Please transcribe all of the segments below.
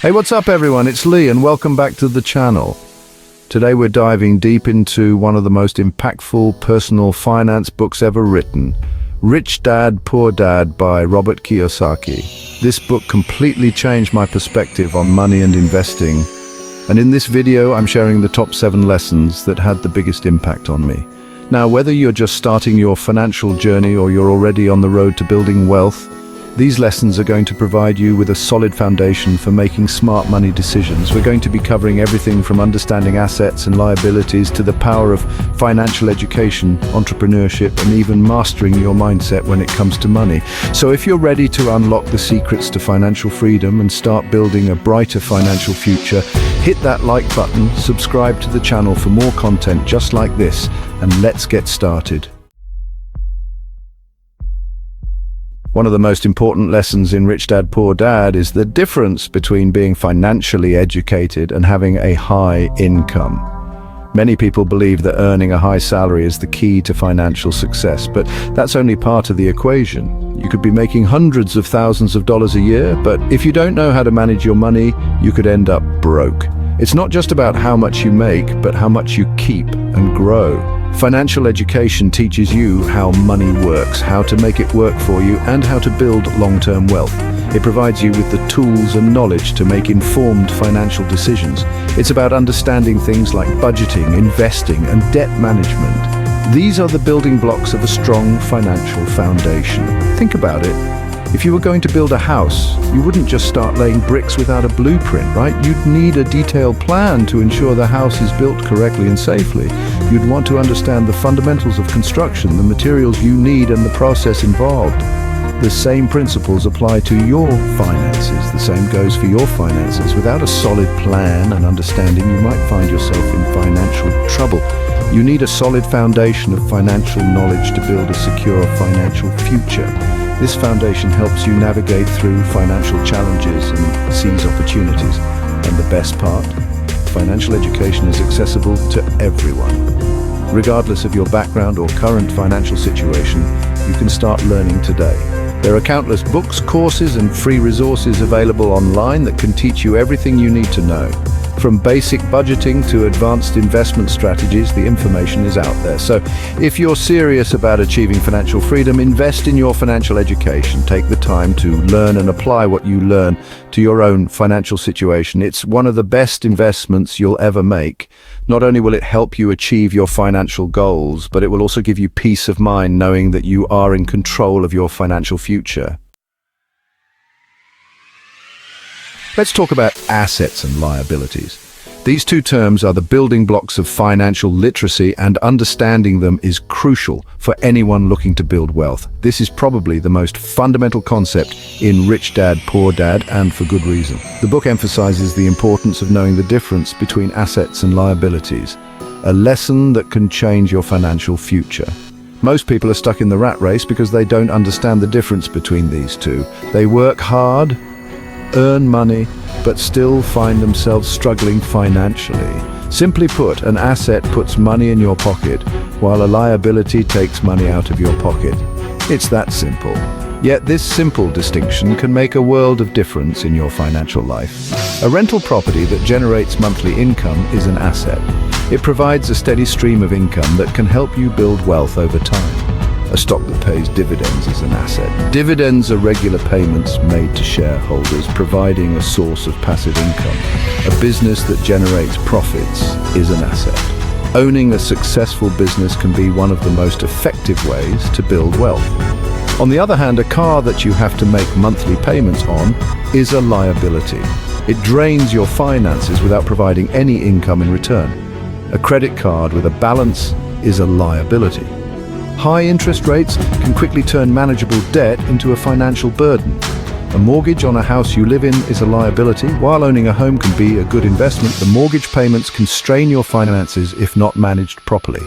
Hey, what's up everyone? It's Lee and welcome back to the channel. Today we're diving deep into one of the most impactful personal finance books ever written, Rich Dad, Poor Dad by Robert Kiyosaki. This book completely changed my perspective on money and investing. And in this video, I'm sharing the top 7 lessons that had the biggest impact on me. Now, whether you're just starting your financial journey or you're already on the road to building wealth, these lessons are going to provide you with a solid foundation for making smart money decisions. We're going to be covering everything from understanding assets and liabilities to the power of financial education, entrepreneurship, and even mastering your mindset when it comes to money. So if you're ready to unlock the secrets to financial freedom and start building a brighter financial future, hit that like button, subscribe to the channel for more content just like this, and let's get started. One of the most important lessons in Rich Dad, Poor Dad is the difference between being financially educated and having a high income. Many people believe that earning a high salary is the key to financial success, but that's only part of the equation. You could be making hundreds of thousands of dollars a year, but if you don't know how to manage your money, you could end up broke. It's not just about how much you make, but how much you keep and grow. Financial education teaches you how money works, how to make it work for you, and how to build long-term wealth. It provides you with the tools and knowledge to make informed financial decisions. It's about understanding things like budgeting, investing, and debt management. These are the building blocks of a strong financial foundation. Think about it. If you were going to build a house, you wouldn't just start laying bricks without a blueprint, right? You'd need a detailed plan to ensure the house is built correctly and safely. You'd want to understand the fundamentals of construction, the materials you need, and the process involved. The same principles apply to your finances. The same goes for your finances. Without a solid plan and understanding, you might find yourself in financial trouble. You need a solid foundation of financial knowledge to build a secure financial future. This foundation helps you navigate through financial challenges and seize opportunities. And the best part, financial education is accessible to everyone. Regardless of your background or current financial situation, you can start learning today. There are countless books, courses, and free resources available online that can teach you everything you need to know. From basic budgeting to advanced investment strategies, the information is out there. So if you're serious about achieving financial freedom, invest in your financial education. Take the time to learn and apply what you learn to your own financial situation. It's one of the best investments you'll ever make. Not only will it help you achieve your financial goals, but it will also give you peace of mind knowing that you are in control of your financial future. Let's talk about assets and liabilities. These two terms are the building blocks of financial literacy, and understanding them is crucial for anyone looking to build wealth. This is probably the most fundamental concept in Rich Dad, Poor Dad, and for good reason. The book emphasizes the importance of knowing the difference between assets and liabilities, a lesson that can change your financial future. Most people are stuck in the rat race because they don't understand the difference between these two. They work hard, earn money, but still find themselves struggling financially. Simply put, an asset puts money in your pocket, while a liability takes money out of your pocket. It's that simple. Yet this simple distinction can make a world of difference in your financial life. A rental property that generates monthly income is an asset. It provides a steady stream of income that can help you build wealth over time. A stock that pays dividends is an asset. Dividends are regular payments made to shareholders, providing a source of passive income. A business that generates profits is an asset. Owning a successful business can be one of the most effective ways to build wealth. On the other hand, a car that you have to make monthly payments on is a liability. It drains your finances without providing any income in return. A credit card with a balance is a liability. High interest rates can quickly turn manageable debt into a financial burden. A mortgage on a house you live in is a liability. While owning a home can be a good investment, the mortgage payments can strain your finances if not managed properly.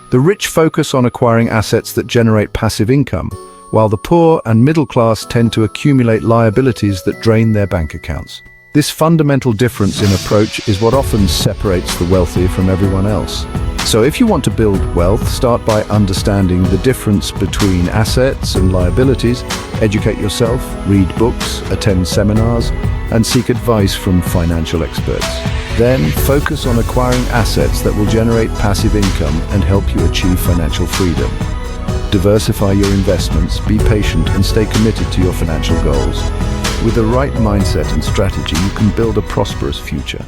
The rich focus on acquiring assets that generate passive income, while the poor and middle class tend to accumulate liabilities that drain their bank accounts. This fundamental difference in approach is what often separates the wealthy from everyone else. So if you want to build wealth, start by understanding the difference between assets and liabilities, educate yourself, read books, attend seminars, and seek advice from financial experts. Then focus on acquiring assets that will generate passive income and help you achieve financial freedom. Diversify your investments, be patient, and stay committed to your financial goals. With the right mindset and strategy, you can build a prosperous future.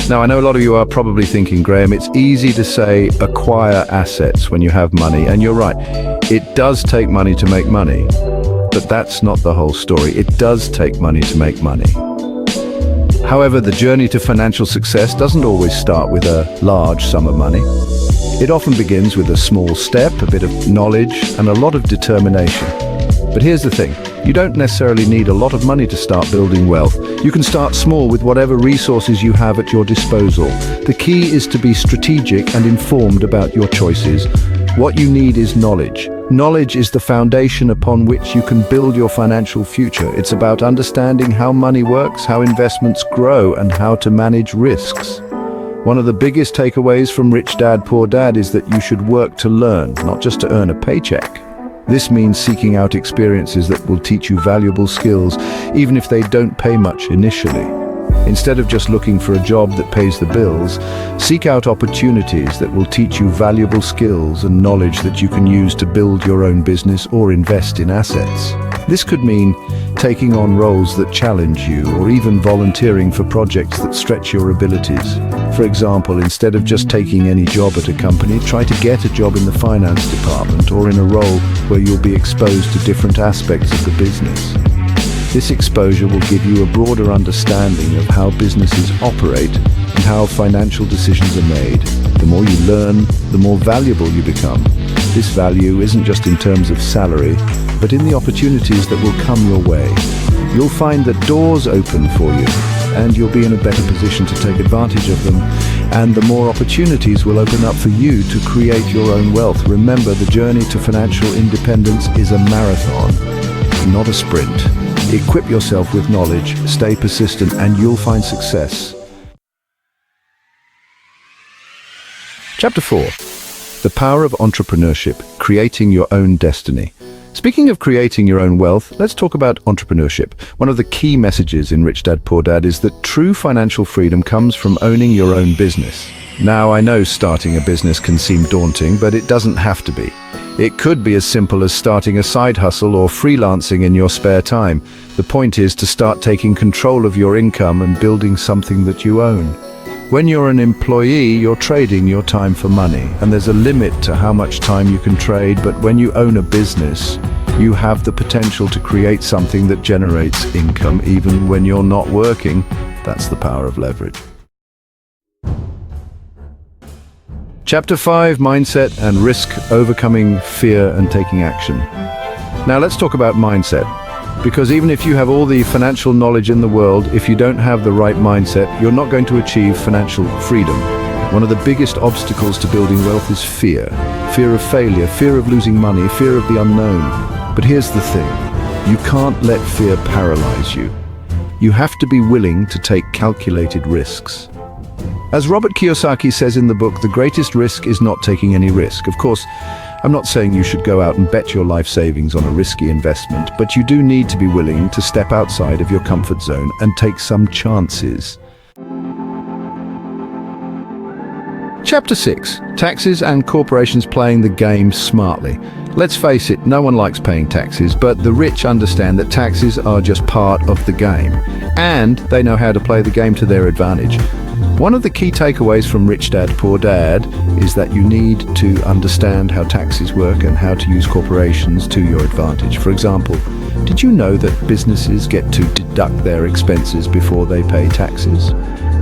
Now, I know a lot of you are probably thinking, Graham, it's easy to say acquire assets when you have money, and you're right. It does take money to make money, but that's not the whole story. It does take money to make money. However, the journey to financial success doesn't always start with a large sum of money. It often begins with a small step, a bit of knowledge, and a lot of determination. But here's the thing, you don't necessarily need a lot of money to start building wealth. You can start small with whatever resources you have at your disposal. The key is to be strategic and informed about your choices. What you need is knowledge. Knowledge is the foundation upon which you can build your financial future. It's about understanding how money works, how investments grow, and how to manage risks. One of the biggest takeaways from Rich Dad, Poor Dad is that you should work to learn, not just to earn a paycheck. This means seeking out experiences that will teach you valuable skills, even if they don't pay much initially. Instead of just looking for a job that pays the bills, seek out opportunities that will teach you valuable skills and knowledge that you can use to build your own business or invest in assets. This could mean taking on roles that challenge you, or even volunteering for projects that stretch your abilities. For example, instead of just taking any job at a company, try to get a job in the finance department or in a role where you'll be exposed to different aspects of the business. This exposure will give you a broader understanding of how businesses operate and how financial decisions are made. The more you learn, the more valuable you become. This value isn't just in terms of salary, but in the opportunities that will come your way. You'll find that doors open for you, and you'll be in a better position to take advantage of them, and the more opportunities will open up for you to create your own wealth. Remember, the journey to financial independence is a marathon, not a sprint. Equip yourself with knowledge, stay persistent, and you'll find success. Chapter 4. The Power of Entrepreneurship, Creating Your Own Destiny. Speaking of creating your own wealth, let's talk about entrepreneurship. One of the key messages in Rich Dad, Poor Dad is that true financial freedom comes from owning your own business. Now, I know starting a business can seem daunting, but it doesn't have to be. It could be as simple as starting a side hustle or freelancing in your spare time. The point is to start taking control of your income and building something that you own. When you're an employee, you're trading your time for money, and there's a limit to how much time you can trade, but when you own a business, you have the potential to create something that generates income even when you're not working. That's the power of leverage. Chapter 5, Mindset and Risk, Overcoming Fear and Taking Action. Now let's talk about mindset. Because even if you have all the financial knowledge in the world, if you don't have the right mindset, you're not going to achieve financial freedom. One of the biggest obstacles to building wealth is fear. Fear of failure, fear of losing money, fear of the unknown. But here's the thing, you can't let fear paralyze you. You have to be willing to take calculated risks. As Robert Kiyosaki says in the book, the greatest risk is not taking any risk. Of course, I'm not saying you should go out and bet your life savings on a risky investment, but you do need to be willing to step outside of your comfort zone and take some chances. Chapter 6. Taxes and corporations playing the game smartly. Let's face it, no one likes paying taxes, but the rich understand that taxes are just part of the game, and they know how to play the game to their advantage. One of the key takeaways from Rich Dad, Poor Dad is that you need to understand how taxes work and how to use corporations to your advantage. For example, did you know that businesses get to deduct their expenses before they pay taxes?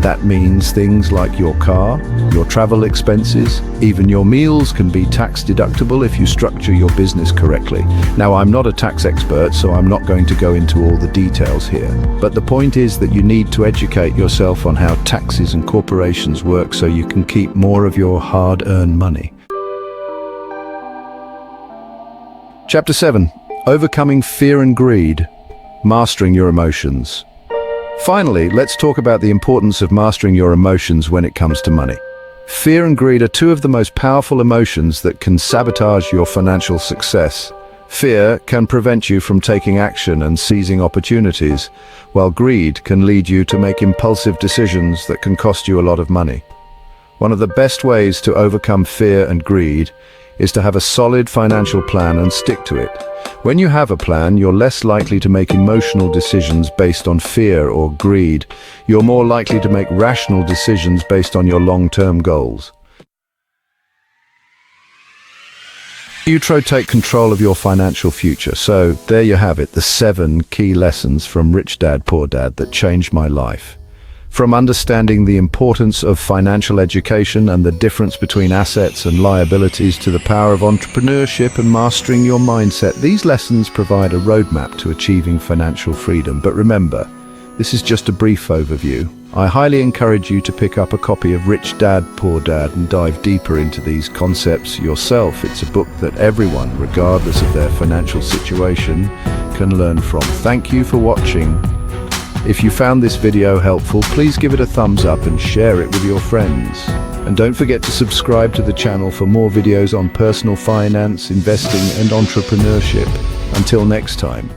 That means things like your car, your travel expenses, even your meals can be tax deductible if you structure your business correctly. Now, I'm not a tax expert, so I'm not going to go into all the details here. But the point is that you need to educate yourself on how taxes and corporations work so you can keep more of your hard-earned money. Chapter 7. Overcoming Fear and Greed, Mastering Your Emotions. Finally, let's talk about the importance of mastering your emotions when it comes to money. Fear and greed are two of the most powerful emotions that can sabotage your financial success. Fear can prevent you from taking action and seizing opportunities, while greed can lead you to make impulsive decisions that can cost you a lot of money. One of the best ways to overcome fear and greed is to have a solid financial plan and stick to it. When you have a plan, you're less likely to make emotional decisions based on fear or greed. You're more likely to make rational decisions based on your long-term goals. You take control of your financial future. So there you have it, the 7 key lessons from Rich Dad, Poor Dad that changed my life. From understanding the importance of financial education and the difference between assets and liabilities to the power of entrepreneurship and mastering your mindset, these lessons provide a roadmap to achieving financial freedom. But remember, this is just a brief overview. I highly encourage you to pick up a copy of Rich Dad, Poor Dad and dive deeper into these concepts yourself. It's a book that everyone, regardless of their financial situation, can learn from. Thank you for watching. If you found this video helpful, please give it a thumbs up and share it with your friends. And don't forget to subscribe to the channel for more videos on personal finance, investing and entrepreneurship. Until next time.